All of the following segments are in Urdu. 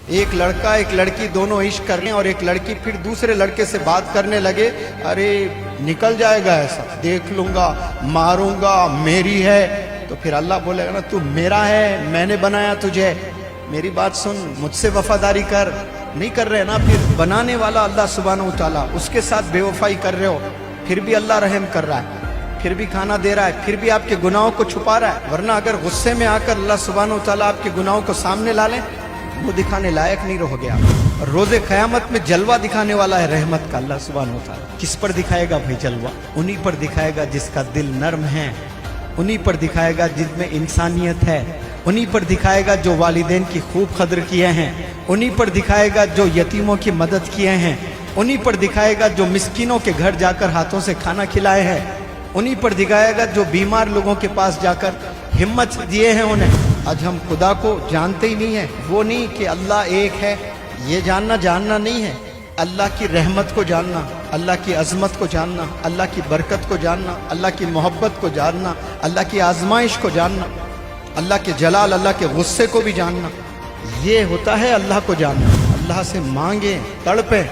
ایک لڑکا ایک لڑکی دونوں عشق کر رہے ہیں اور ایک لڑکی پھر دوسرے لڑکے سے بات کرنے لگے، ارے نکل جائے گا ایسا، دیکھ لوں گا، ماروں گا، میری ہے. تو پھر اللہ بولے گا نا تو میرا ہے، میں نے بنایا تجھے، میری بات سن، مجھ سے وفاداری کر. نہیں کر رہے نا، پھر بنانے والا اللہ سبحانہ و تعالیٰ، اس کے ساتھ بے وفائی کر رہے ہو، پھر بھی اللہ رحم کر رہا ہے، پھر بھی کھانا دے رہا ہے، پھر بھی آپ کے گناہوں کو چھپا رہا ہے. ورنہ اگر غصے میں آ کر اللہ سبحانہ و تعالیٰ آپ کے گناہوں کو سامنے لا لیں، وہ دکھانے لائق نہیں رہو گے آپ. اور روز قیامت میں جلوہ دکھانے والا ہے رحمت کا اللہ سبحانہ و تعالیٰ. کس پر دکھائے گا بھائی جلوہ؟ انہی پر دکھائے گا جس کا دل نرم ہے، انہی پر دکھائے گا جس میں انسانیت ہے، انہی پر دکھائے گا جو والدین کی خوب قدر کیے ہیں، انہی پر دکھائے گا جو یتیموں کی مدد کیے ہیں، انہی پر دکھائے گا جو مسکینوں کے گھر جا کر ہاتھوں سے کھانا کھلائے ہیں، انہی پر دکھائے گا جو بیمار لوگوں کے پاس جا کر ہمت دیے ہیں انہیں. آج ہم خدا کو جانتے ہی نہیں ہیں. وہ نہیں کہ اللہ ایک ہے، یہ جاننا نہیں ہے. اللہ کی رحمت کو جاننا، اللہ کی عظمت کو جاننا، اللہ کی برکت کو جاننا، اللہ کی محبت کو جاننا، اللہ کی آزمائش کو جاننا، اللہ کے جلال، اللہ کے غصے کو بھی جاننا، یہ ہوتا ہے اللہ کو جاننا. اللہ سے مانگیں، تڑپیں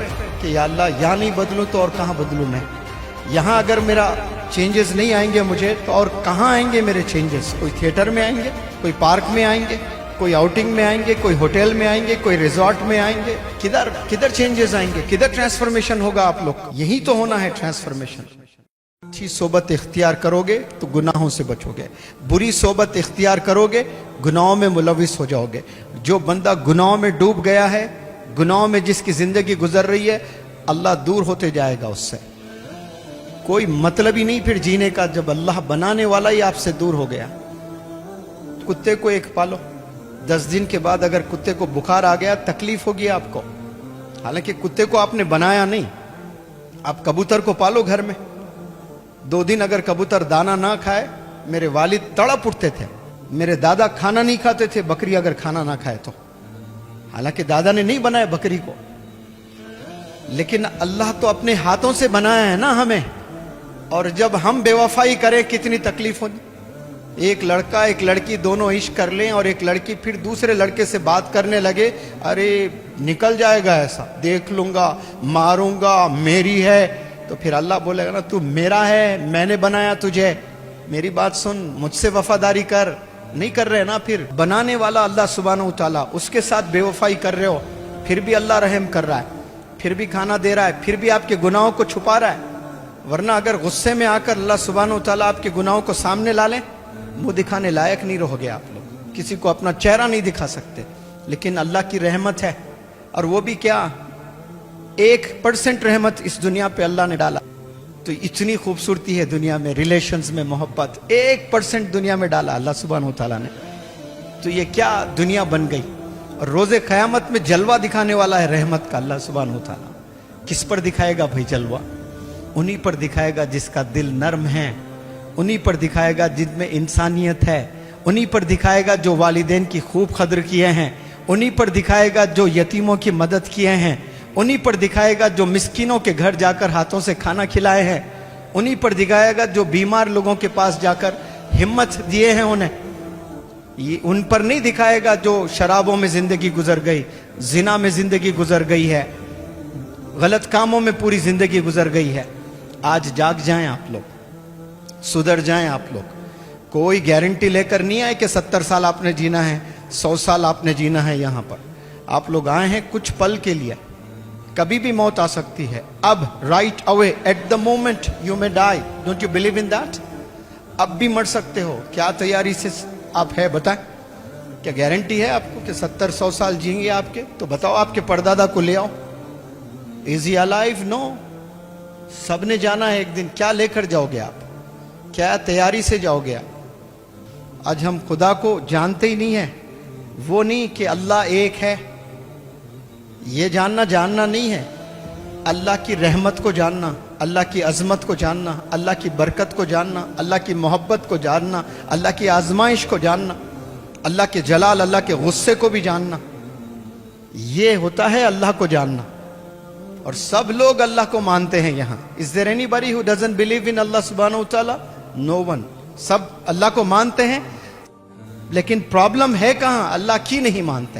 کہ یا اللہ یہاں نہیں بدلوں تو اور کہاں بدلوں میں؟ یہاں اگر میرا چینجز نہیں آئیں گے مجھے تو اور کہاں آئیں گے میرے چینجز؟ کوئی تھیٹر میں آئیں گے، کوئی پارک میں آئیں گے، کوئی آؤٹنگ میں آئیں گے، کوئی ہوٹل میں آئیں گے، کوئی ریزورٹ میں آئیں گے؟ کدھر چینجز آئیں گے؟ کدھر ٹرانسفارمیشن ہوگا آپ لوگ؟ یہی تو ہونا ہے ٹرانسفارمیشن. اچھی صحبت اختیار کرو گے تو گناہوں سے بچو گے، بری صحبت اختیار کرو گے گناہوں میں ملوث ہو جاؤ گے. جو بندہ گناہوں میں ڈوب گیا ہے، گناہوں میں جس کی زندگی گزر رہی ہے، اللہ دور ہوتے جائے گا اس سے. کوئی مطلب ہی نہیں پھر جینے کا جب اللہ بنانے والا ہی آپ سے دور ہو گیا. کتے کو ایک پالو، 10 دن کے بعد اگر کتے کو بخار آ گیا تکلیف ہوگی آپ کو، حالانکہ کتے کو آپ نے بنایا نہیں. آپ کبوتر کو پالو گھر میں، 2 دن اگر کبوتر دانا نہ کھائے، میرے والد تڑپ اٹھتے تھے، میرے دادا کھانا نہیں کھاتے تھے بکری اگر کھانا نہ کھائے تو، حالانکہ دادا نے نہیں بنایا بکری کو، لیکن اللہ تو اپنے ہاتھوں سے بنایا ہے نا ہمیں. اور جب ہم بے وفائی کریں کتنی تکلیف ہوگی. ایک لڑکا ایک لڑکی دونوں عشق کر لیں اور ایک لڑکی پھر دوسرے لڑکے سے بات کرنے لگے، ارے نکل جائے گا ایسا، دیکھ لوں گا، ماروں گا، میری ہے. تو پھر اللہ بولے گا نا تو میرا ہے، میں نے بنایا تجھے، میری بات سن، مجھ سے وفاداری کر. نہیں کر رہے نا، پھر بنانے والا اللہ سبحانہ و تعالیٰ، اس کے ساتھ بے وفائی کر رہے ہو، پھر بھی اللہ رحم کر رہا ہے، پھر بھی کھانا دے رہا ہے، پھر بھی آپ کے گناہوں کو چھپا رہا ہے. ورنہ اگر غصے میں آ کر اللہ سبحانہ و تعالیٰ آپ کے گناہوں کو سامنے لا لیں، وہ دکھانے لائق نہیں رہو گے آپ لوگ. کسی کو اپنا چہرہ نہیں دکھا سکتے. لیکن اللہ کی رحمت ہے، اور وہ بھی کیا، 1% رحمت اس دنیا پہ اللہ نے ڈالا. تو اتنی خوبصورتی ہے دنیا میں، ریلیشنز میں محبت، 1% دنیا میں ڈالا اللہ سبحانہ و تعالیٰ نے. تو یہ کیا دنیا بن گئی. اور روز قیامت میں جلوہ دکھانے والا ہے رحمت کا اللہ سبحانہ و تعالیٰ. کس پر دکھائے گا بھائی جلوہ؟ انہی پر دکھائے گا جس کا دل نرم ہے، انہی پر دکھائے گا جن میں انسانیت ہے، انہی پر دکھائے گا جو والدین کی خوب قدر کیے ہیں، انہی پر دکھائے گا جو یتیموں کی مدد کیے ہیں، انہی پر دکھائے گا جو مسکینوں کے گھر جا کر ہاتھوں سے کھانا کھلائے ہیں، انہی پر دکھائے گا جو بیمار لوگوں کے پاس جا کر ہمت دیے ہیں انہیں. یہ ان پر نہیں دکھائے گا جو شرابوں میں زندگی گزر گئی، زنا میں زندگی گزر گئی ہے، غلط کاموں میں پوری زندگی گزر گئی ہے. آج جاگ جائیں آپ لوگ، سدھر جائیں آپ لوگ. کوئی گارنٹی لے کر نہیں آئے کہ 70 سال آپ نے جینا ہے، 100 سال آپ نے جینا ہے. یہاں پر آپ لوگ آئے ہیں کچھ پل کے لیے. کبھی بھی موت آ سکتی ہے. اب right away, at the moment you may die. Don't you believe in that? اب بھی مر سکتے ہو. کیا تیاری سے آپ ہے بتائیں؟ کیا گارنٹی ہے آپ کو کہ 70-100 سال جئیں گے آپ کے؟ تو بتاؤ آپ کے پردادا کو لے آؤ. از ہی الائیو؟ نو. سب نے جانا ہے ایک دن. کیا لے کر جاؤ گے آپ؟ کیا تیاری سے جاؤ گے آپ؟ آج ہم خدا کو جانتے ہی نہیں ہیں. وہ نہیں کہ اللہ ایک ہے، یہ جاننا نہیں ہے. اللہ کی رحمت کو جاننا، اللہ کی عظمت کو جاننا، اللہ کی برکت کو جاننا، اللہ کی محبت کو جاننا، اللہ کی آزمائش کو جاننا، اللہ کے جلال، اللہ کے غصے کو بھی جاننا، یہ ہوتا ہے اللہ کو جاننا. اور سب لوگ اللہ کو مانتے ہیں یہاں. Is there anybody who doesn't believe in Allah subhanahu wa ta'ala? No one. سب اللہ کو مانتے ہیں، لیکن پرابلم ہے کہاں؟ اللہ کی نہیں مانتے.